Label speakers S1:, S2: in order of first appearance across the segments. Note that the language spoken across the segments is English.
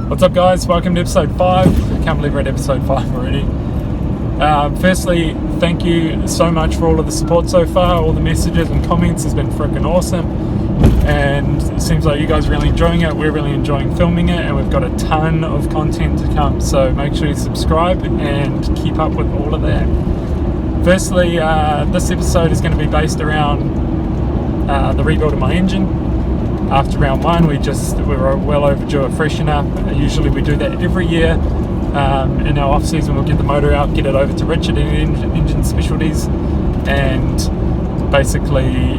S1: What's up guys, welcome to episode 5. I can't believe we're at episode 5 already. Firstly, thank you so much for all of the support so far. All the messages and comments has been freaking awesome, and it seems like you guys are really enjoying it. We're really enjoying filming it, and we've got a ton of content to come, so make sure you subscribe and keep up with all of that. Firstly, this episode is going to be based around the rebuild of my engine. After round 1, we were well overdue a freshen up. Usually we do that every year. In our off season, we'll get the motor out, get it over to Richard in Engine Specialties, and basically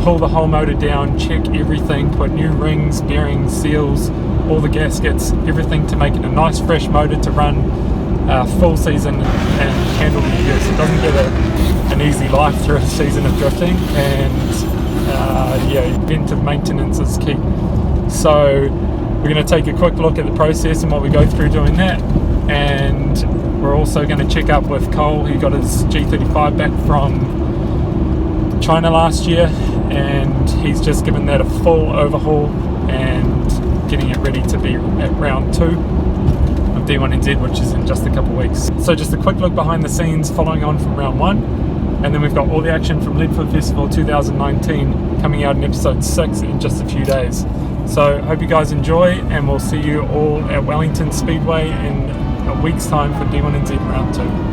S1: pull the whole motor down, check everything, put new rings, bearings, seals, all the gaskets, everything to make it a nice fresh motor to run full season and handle the years. It doesn't get an easy life through a season of drifting, and preventive maintenance is key. So we're going to take a quick look at the process and what we go through doing that, and we're also going to check up with Cole. He got his G35 back from China last year, and he's just given that a full overhaul and getting it ready to be at round 2 of D1NZ, which is in just a couple of weeks. So just a quick look behind the scenes following on from round 1. And then we've got all the action from Leadfoot Festival 2019 coming out in episode 6 in just a few days. So hope you guys enjoy, and we'll see you all at Wellington Speedway in a week's time for D1NZ Round 2.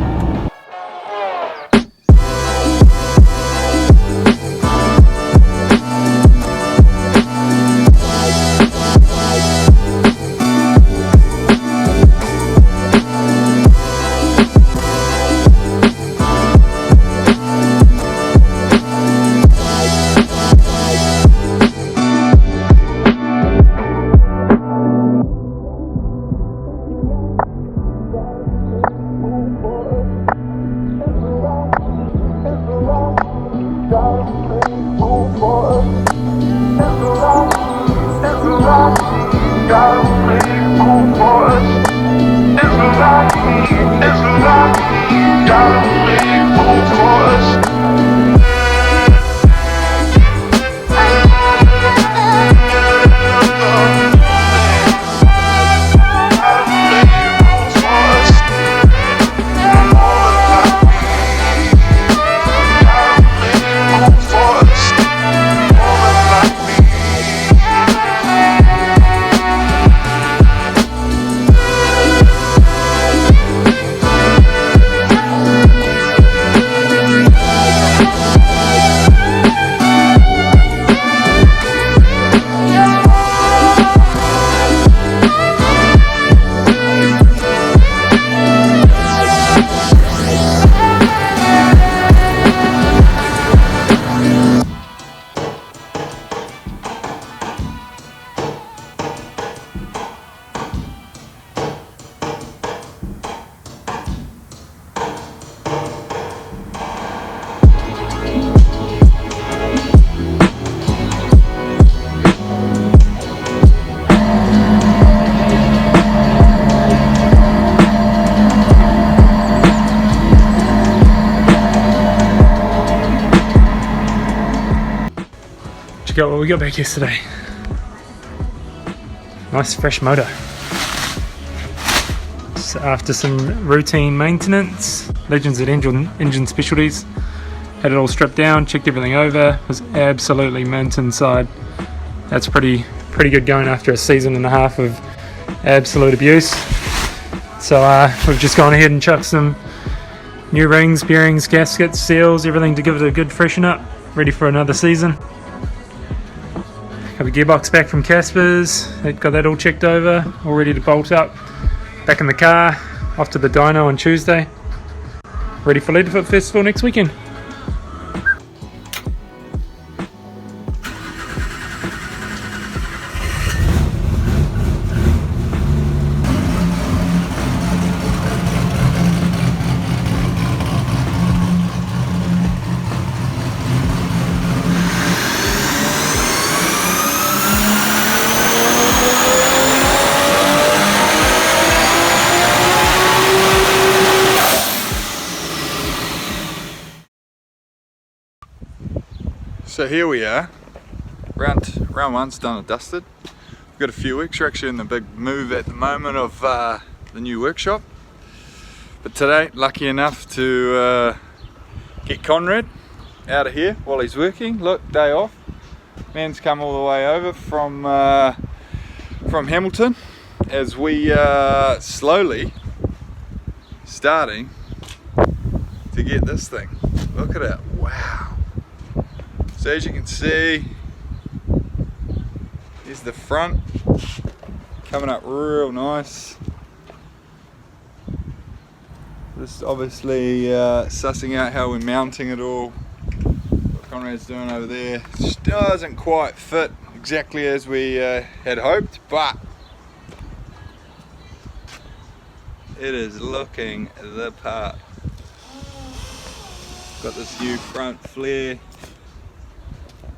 S1: Check out what we got back yesterday. Nice fresh motor. So after some routine maintenance, Legends at Engine Specialties, had it all stripped down, checked everything over, was absolutely mint inside. That's pretty good going after a season and a half of absolute abuse. So we've just gone ahead and chucked some new rings, bearings, gaskets, seals, everything to give it a good freshen up, ready for another season. Have a gearbox back from Casper's, got that all checked over, all ready to bolt up. Back in the car, off to the dyno on Tuesday. Ready for Leadfoot Festival next weekend.
S2: So here we are, round one's done and dusted. We've got a few weeks. We're actually in the big move at the moment of the new workshop. But today, lucky enough to get Conrad out of here while he's working. Look, day off. Man's come all the way over from Hamilton as we are slowly starting to get this thing. Look at it, wow. So as you can see, here's the front, coming up real nice. Just obviously sussing out how we're mounting it all. What Conrad's doing over there just doesn't quite fit exactly as we had hoped, but it is looking the part. Got this new front flare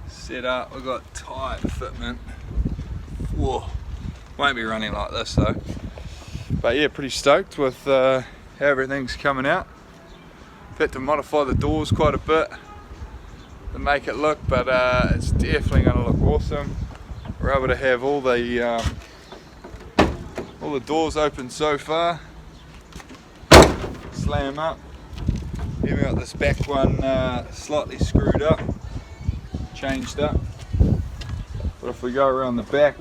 S2: set up. We've got tight fitment. Whoa, won't be running like this though. But yeah, pretty stoked with how everything's coming out. I've had to modify the doors quite a bit to make it look, but it's definitely going to look awesome. We're able to have all the doors open so far. Slam up. Even got this back one slightly screwed up, changed up. But if we go around the back,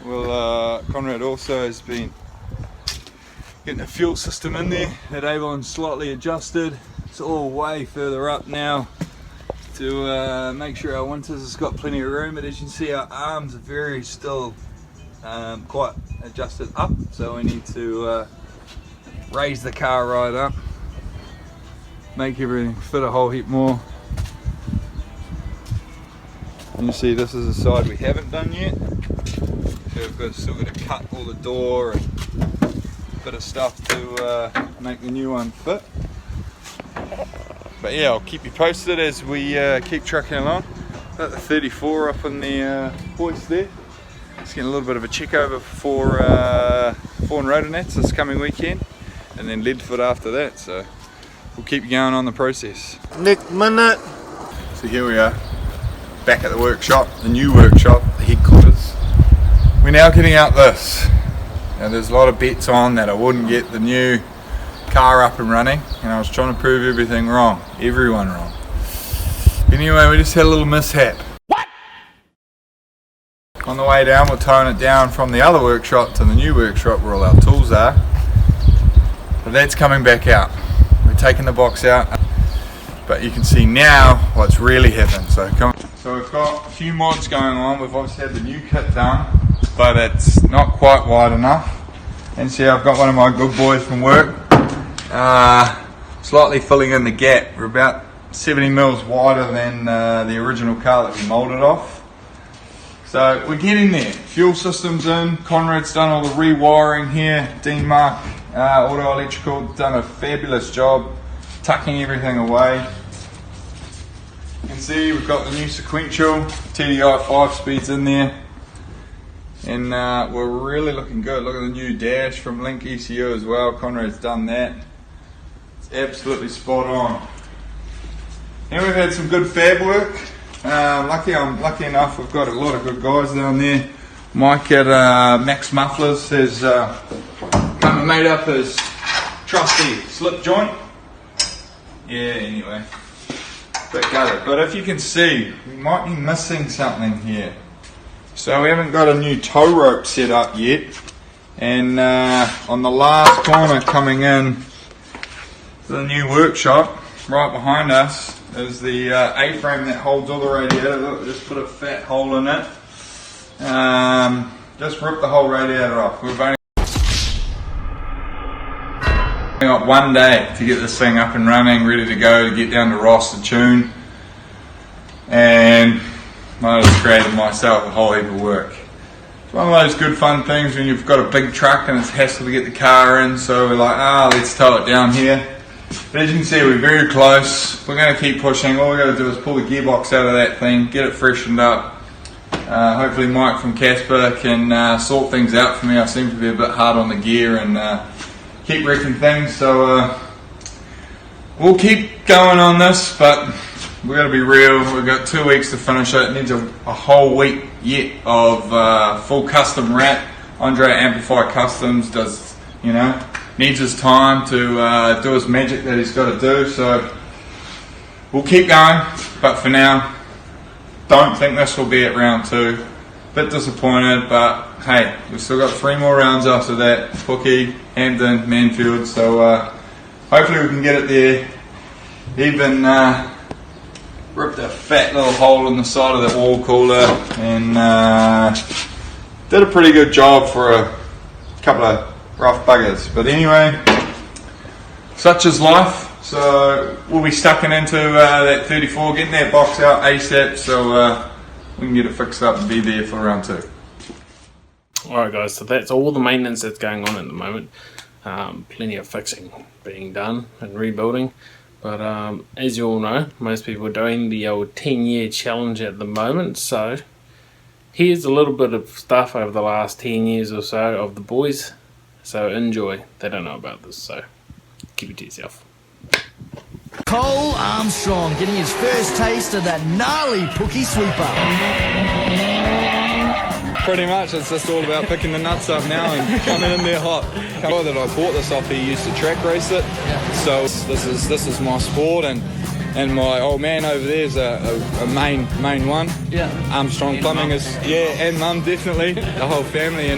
S2: well, Conrad also has been getting the fuel system in there. That Avon's slightly adjusted. It's all way further up now to make sure our winters has got plenty of room. But as you can see, our arms are very still quite adjusted up, so we need to raise the car right up, make everything fit a whole heap more. And you see this is the side we haven't done yet, so we've still got to cut all the door and a bit of stuff to make the new one fit. But yeah, I'll keep you posted as we keep trucking along. Got the 34 up on the hoist there. Just getting a little bit of a check over for Fawn Rotor Nets this coming weekend, and then Leadfoot after that, so we'll keep going on the process.
S3: Next minute.
S2: So here we are, back at the workshop, the new workshop, the headquarters. We're now getting out this. Now there's a lot of bets on that I wouldn't get the new car up and running, and I was trying to prove everything wrong, everyone wrong. Anyway, we just had a little mishap. What? On the way down, we're towing it down from the other workshop to the new workshop where all our tools are. But that's coming back out. We're taking the box out, but you can see now what's really happened. So we've got a few mods going on. We've obviously had the new kit done, but it's not quite wide enough. And see, I've got one of my good boys from work, slightly filling in the gap. We're about 70 mils wider than the original car that we moulded off. So we're getting there. Fuel system's in. Conrad's done all the rewiring here. Dean Mark Auto Electrical done a fabulous job tucking everything away. You can see we've got the new sequential TDI 5-speeds in there, and we're really looking good. Look at the new dash from Link ECU as well. Conrad's done that. It's absolutely spot on. And we've had some good fab work. I'm lucky enough, we've got a lot of good guys down there. Mike at Max Mufflers has come and made up his trusty slip joint. Yeah, anyway, but got it. But if you can see, we might be missing something here. So we haven't got a new tow rope set up yet, and on the last corner coming in to the new workshop, right behind us, is the A-frame that holds all the radiator. Look, just put a fat hole in it. Just rip the whole radiator off. We've only got one day to get this thing up and running, ready to go, to get down to Ross to tune. And I just created myself a whole heap of work. It's one of those good fun things when you've got a big truck and it's hassle to get the car in, so we're like, let's tow it down here. But as you can see, we're very close. We're going to keep pushing. All we've got to do is pull the gearbox out of that thing, get it freshened up. Hopefully Mike from Casper can sort things out for me. I seem to be a bit hard on the gear and keep wrecking things, so we'll keep going on this, but we've got to be real. We've got 2 weeks to finish it. It needs a whole week yet of full custom wrap. Andre Amplify Customs does, needs his time to do his magic that he's got to do, so we'll keep going, but for now, don't think this will be at round 2. Bit disappointed, but hey, we've still got 3 more rounds after that. Pookie, Hampton, Manfield, so hopefully we can get it there. Even ripped a fat little hole in the side of that wall cooler and did a pretty good job for a couple of rough buggers. But anyway, such is life. So we'll be stucking into that 34, getting that box out ASAP, so we can get it fixed up and be there for round 2.
S3: Alright guys, so that's all the maintenance that's going on at the moment. Plenty of fixing being done and rebuilding. But as you all know, most people are doing the old 10-year challenge at the moment. So here's a little bit of stuff over the last 10 years or so of the boys. So enjoy. They don't know about this, so keep it to yourself.
S4: Cole Armstrong getting his first taste of that gnarly Pookie sweeper.
S5: Pretty much, it's just all about picking the nuts up now and coming in there hot. The guy that I bought this off, he used to track race it, so this is my sport, and my old man over there is a main one.
S4: Yeah.
S5: Armstrong Plumbing is, and mum definitely, the whole family,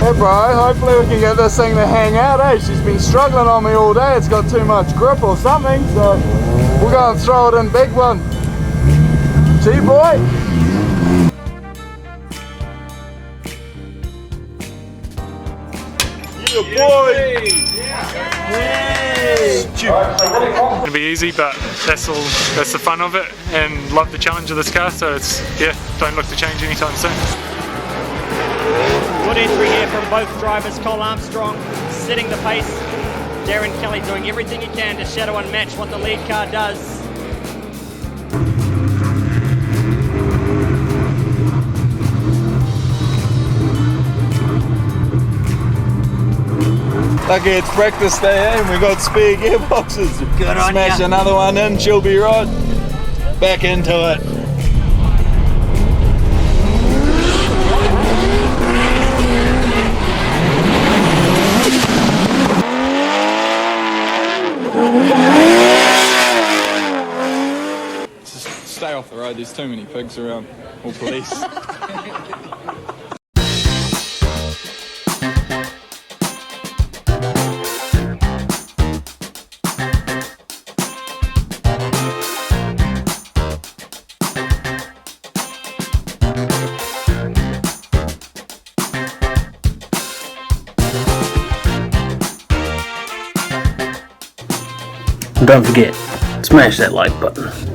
S2: Hey bro, hopefully we can get this thing to hang out, eh? She's been struggling on me all day, it's got too much grip or something, so we'll go and throw it in big one. See you, boy! Yeah, boy!
S1: It's gonna be easy, but that's the fun of it, and love the challenge of this car, so don't look to change anytime soon.
S6: Good entry here from both drivers. Cole Armstrong setting the pace. Darren Kelly doing everything he can to shadow and match what the lead car does.
S5: Lucky it's practice day, and we got spare gearboxes.
S6: Good on
S5: Smash
S6: ya.
S5: another one in, she'll be right back into it. Just stay off the road, there's too many pigs around, or police.
S3: And don't forget, smash that like button.